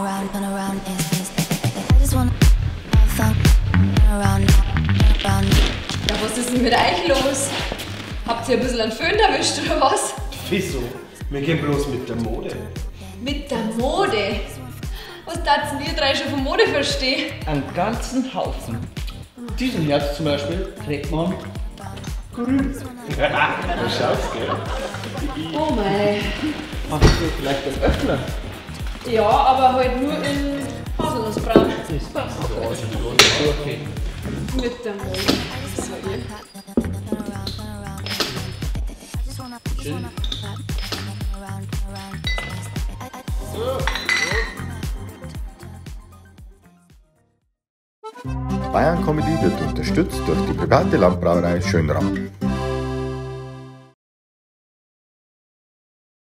Ja, was ist denn mit euch los? Habt ihr ein bisschen einen Föhn erwischt oder was? Wieso? Wir gehen bloß mit der Mode. Mit der Mode? Was taten ihr drei schon von Mode verstehen? Einen ganzen Haufen. Diesen Herbst zum Beispiel trägt man grün. Du schaust, gell? Oh mei. Machst du vielleicht den Öffner? Ja, aber halt nur in Haselnussbraun. Okay. Mit der Mode. Schön. Bayern Comedy wird unterstützt durch die private Landbrauerei Schönramm.